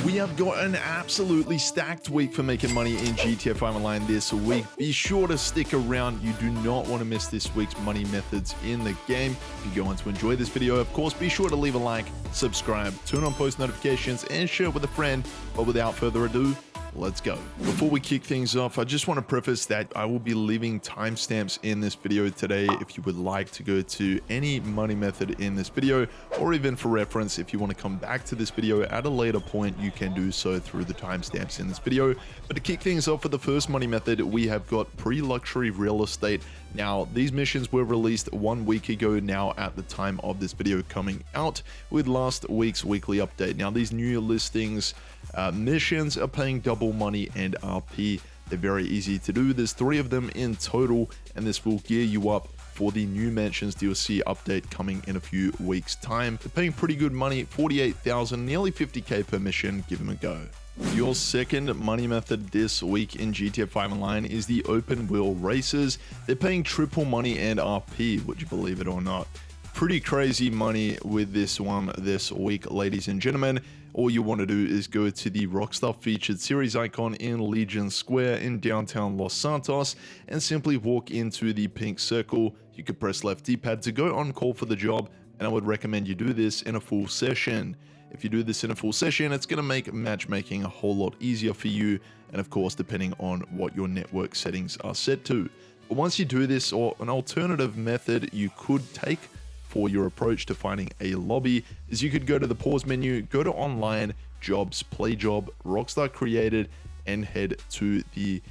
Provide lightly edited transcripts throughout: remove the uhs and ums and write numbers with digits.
We have got an absolutely stacked week for making money in GTA 5 Online this week. Be sure to stick around. You do not want to miss this week's money methods in the game. If you go on to enjoy this video, of course, be sure to leave a like, subscribe, turn on post notifications, and share it with a friend. But without further ado, let's go. Before we kick things off, I just want to preface that I will be leaving timestamps in this video today if you would like to go to any money method in this video, or even for reference, if you want to come back to this video at a later point, you can do so through the timestamps in this video. But to kick things off for the first money method, we have got pre-luxury real estate. Now, these missions were released 1 week ago now at the time of this video coming out with last week's weekly update. Now, these new listings missions are paying double money and RP. They're very easy to do. There's 3 of them in total, and this will gear you up for the new Mansions DLC update coming in a few weeks time. They're paying pretty good money, 48,000, nearly 50k per mission. Give them a go. Your second money method this week in GTA 5 Online is the open wheel races. They're paying triple money and RP, would you believe it or not. Pretty crazy money with this one this week, ladies and gentlemen. All you want to do is go to the Rockstar featured series icon in Legion Square in downtown Los Santos and simply walk into the pink circle. You can press left D-pad to go on call for the job, and I would recommend you do this in a full session. If you do this in a full session, it's going to make matchmaking a whole lot easier for you, and of course depending on what your network settings are set to. But once you do this, or an alternative method you could take for your approach to finding a lobby is you could go to the pause menu, go to online, jobs, play job, Rockstar created, and head to the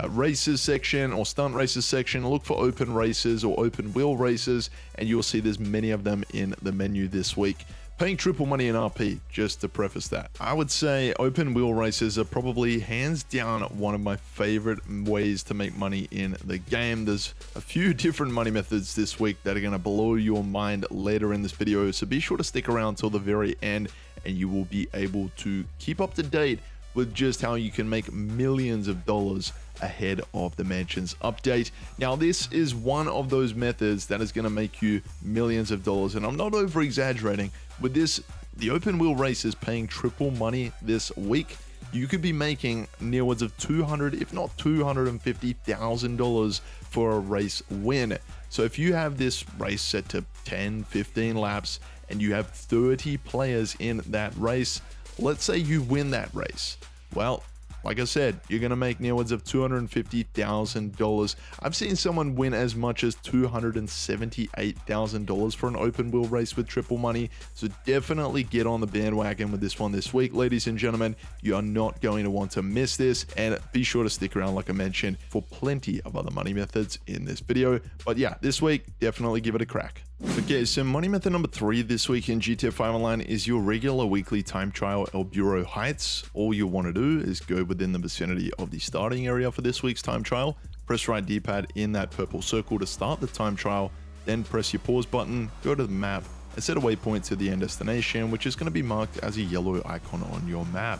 races section or stunt races section. Look for open races or open wheel races, and you'll see there's many of them in the menu this week. Paying triple money in RP, just to preface that. I would say open wheel races are probably hands down one of my favorite ways to make money in the game. There's a few different money methods this week that are going to blow your mind later in this video, so be sure to stick around till the very end and you will be able to keep up to date with just how you can make millions of dollars ahead of the Mansions update. Now, this is one of those methods that is going to make you millions of dollars, and I'm not over exaggerating. With this, the open wheel race is paying triple money this week. You could be making nearwards of $200,000, if not $250,000 for a race win. So if you have this race set to 10, 15 laps, and you have 30 players in that race, let's say you win that race. Well, like I said, you're going to make nearwards of $250,000. I've seen someone win as much as $278,000 for an open wheel race with triple money. So definitely get on the bandwagon with this one this week, ladies and gentlemen. You are not going to want to miss this, and be sure to stick around, like I mentioned, for plenty of other money methods in this video. But yeah, this week, definitely give it a crack. Okay, so money method number 3 this week in GTA 5 Online is your regular weekly time trial El Bureau Heights. All you want to do is go within the vicinity of the starting area for this week's time trial, press right D-pad in that purple circle to start the time trial, then press your pause button, go to the map, and set a waypoint to the end destination, which is going to be marked as a yellow icon on your map.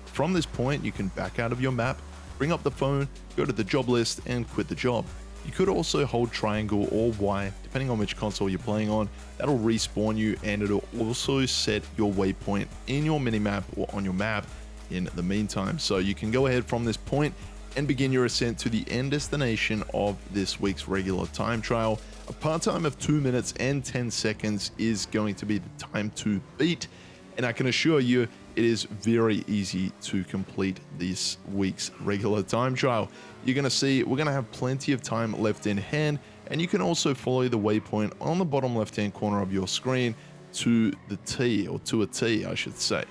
From this point, you can back out of your map, bring up the phone, go to the job list, and quit the job. You could also hold triangle or Y, depending on which console you're playing on. That'll respawn you, and it'll also set your waypoint in your minimap or on your map in the meantime. So you can go ahead from this point and begin your ascent to the end destination of this week's regular time trial. A part time of 2 minutes and 10 seconds is going to be the time to beat, and I can assure you it is very easy to complete this week's regular time trial. You're going to see we're going to have plenty of time left in hand, and you can also follow the waypoint on the bottom left hand corner of your screen to the T, or to a T I should say.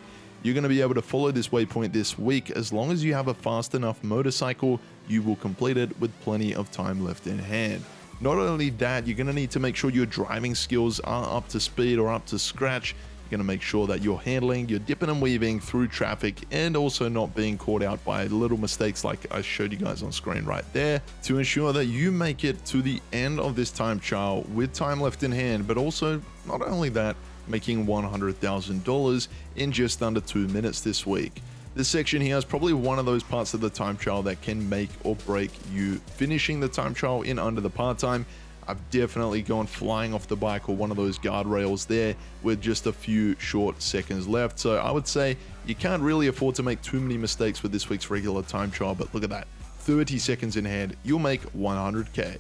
You're going to be able to follow this waypoint this week. As long as you have a fast enough motorcycle, you will complete it with plenty of time left in hand. Not only that, you're going to need to make sure your driving skills are up to speed or up to scratch. You're going to make sure that you're handling, you're dipping and weaving through traffic, and also not being caught out by little mistakes like I showed you guys on screen right there, to ensure that you make it to the end of this time trial with time left in hand, but also not only that, making $100,000 in just under 2 minutes this week. This section here is probably one of those parts of the time trial that can make or break you finishing the time trial in under the part time. I've definitely gone flying off the bike or one of those guardrails there with just a few short seconds left. So I would say you can't really afford to make too many mistakes with this week's regular time trial, but look at that, 30 seconds in hand, you'll make 100k.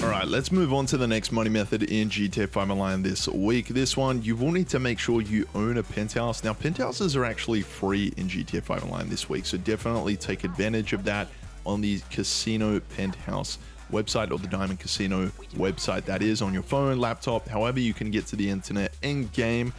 All right, let's move on to the next money method in GTA 5 Online this week. This one, you will need to make sure you own a penthouse. Now, penthouses are actually free in GTA 5 Online this week, so definitely take advantage of that on the casino penthouse website, or the Diamond Casino website, that is, on your phone, laptop, however you can get to the internet in-game.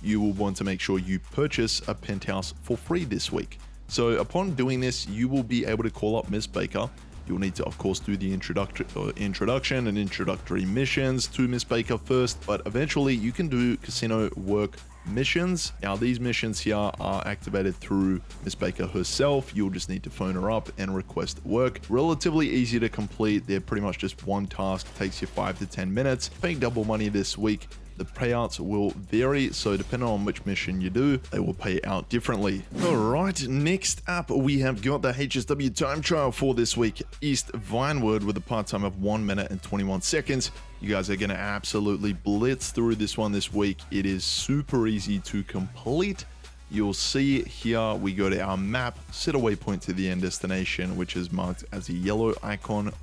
You will want to make sure you purchase a penthouse for free this week. So upon doing this, you will be able to call up Miss Baker. You'll need to, of course, do the introduction and introductory missions to Miss Baker first, but eventually you can do casino work missions. Now, these missions here are activated through Miss Baker herself. You'll just need to phone her up and request work. Relatively easy to complete. They're pretty much just one task, takes you 5 to 10 minutes. Paying double money this week. The payouts will vary, so depending on which mission you do, they will pay out differently. All right, next up, we have got the HSW time trial for this week. East Vinewood with a part time of 1 minute and 21 seconds. You guys are going to absolutely blitz through this one this week. It is super easy to complete. You'll see here we go to our map, set a waypoint to the end destination, which is marked as a yellow icon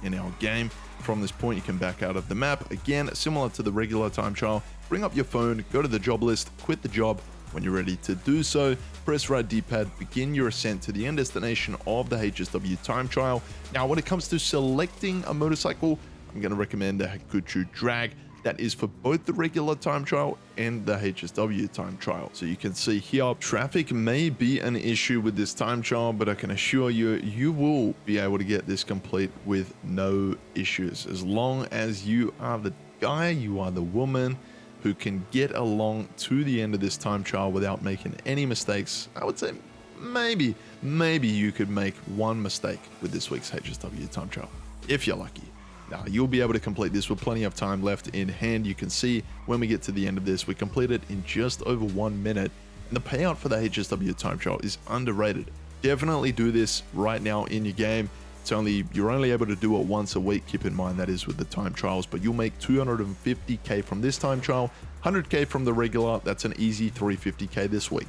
in our game. From this point, you can back out of the map. Again, similar to the regular time trial, bring up your phone, go to the job list, quit the job. When you're ready to do so, press right D-pad, begin your ascent to the end destination of the HSW time trial. Now, when it comes to selecting a motorcycle, I'm going to recommend the Hakuchu Drag. That is for both the regular time trial and the HSW time trial. So you can see here, traffic may be an issue with this time trial, but I can assure you, you will be able to get this complete with no issues. As long as you are the guy, you are the woman who can get along to the end of this time trial without making any mistakes. I would say maybe you could make one mistake with this week's HSW time trial, if you're lucky. Now, you'll be able to complete this with plenty of time left in hand. You can see when we get to the end of this, we completed in just over 1 minute, and the payout for the HSW time trial is underrated. Definitely do this right now in your game. You're only able to do it once a week. Keep in mind that is with the time trials, but you'll make 250k from this time trial, 100k from the regular. That's an easy 350k this week.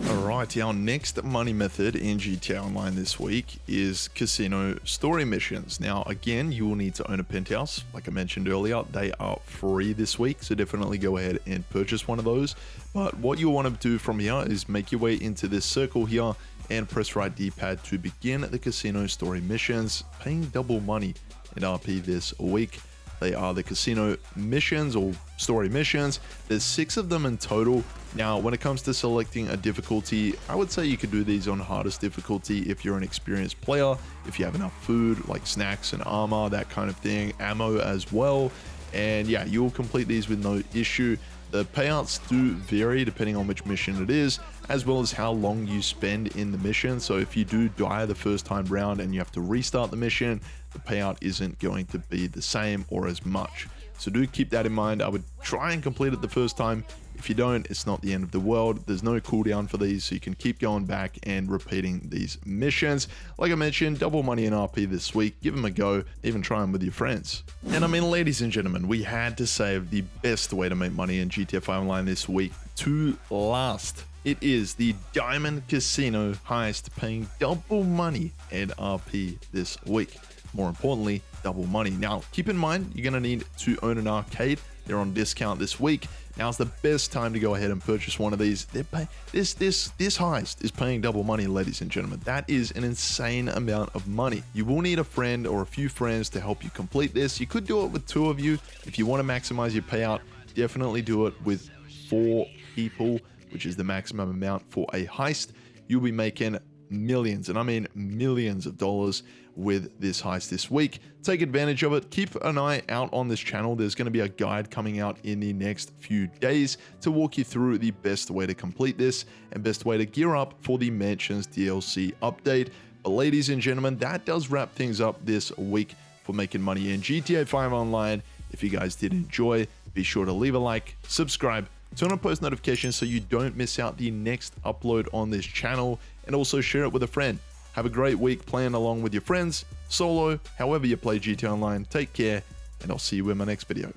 Alright, our next money method in GTA Online this week is casino story missions. Now, again, you will need to own a penthouse. Like I mentioned earlier, they are free this week, so definitely go ahead and purchase one of those. But what you'll want to do from here is make your way into this circle here and press right D-pad to begin the casino story missions, paying double money in RP this week. They are the casino missions or story missions. There's 6 of them in total. Now, when it comes to selecting a difficulty, I would say you could do these on hardest difficulty if you're an experienced player, if you have enough food, like snacks and armor, that kind of thing, ammo as well. And yeah, you'll complete these with no issue. The payouts do vary depending on which mission it is, as well as how long you spend in the mission. So if you do die the first time round and you have to restart the mission, the payout isn't going to be the same or as much. So do keep that in mind. I would try and complete it the first time. If you don't, it's not the end of the world. There's no cooldown for these, so you can keep going back and repeating these missions. Like I mentioned, double money in RP this week. Give them a go. Even try them with your friends. And I mean, ladies and gentlemen, we had to save the best way to make money in GTA 5 Online this week to last. It is the Diamond Casino heist, paying double money in RP this week. More importantly, double money. Now, keep in mind, you're going to need to own an arcade. They're on discount this week. Now's the best time to go ahead and purchase one of these. This heist is paying double money, ladies and gentlemen. That is an insane amount of money. You will need a friend or a few friends to help you complete this. You could do it with 2 of you. If you want to maximize your payout, definitely do it with 4 people, which is the maximum amount for a heist. You'll be making millions, and I mean millions of dollars with this heist this week. Take advantage of it. Keep an eye out on this channel. There's going to be a guide coming out in the next few days to walk you through the best way to complete this and best way to gear up for the Mansions DLC update. But ladies and gentlemen, that does wrap things up this week for making money in GTA 5 Online. If you guys did enjoy, be sure to leave a like, subscribe, turn on post notifications so you don't miss out the next upload on this channel, and also share it with a friend. Have a great week playing along with your friends, solo, however you play GTA Online. Take care, and I'll see you in my next video.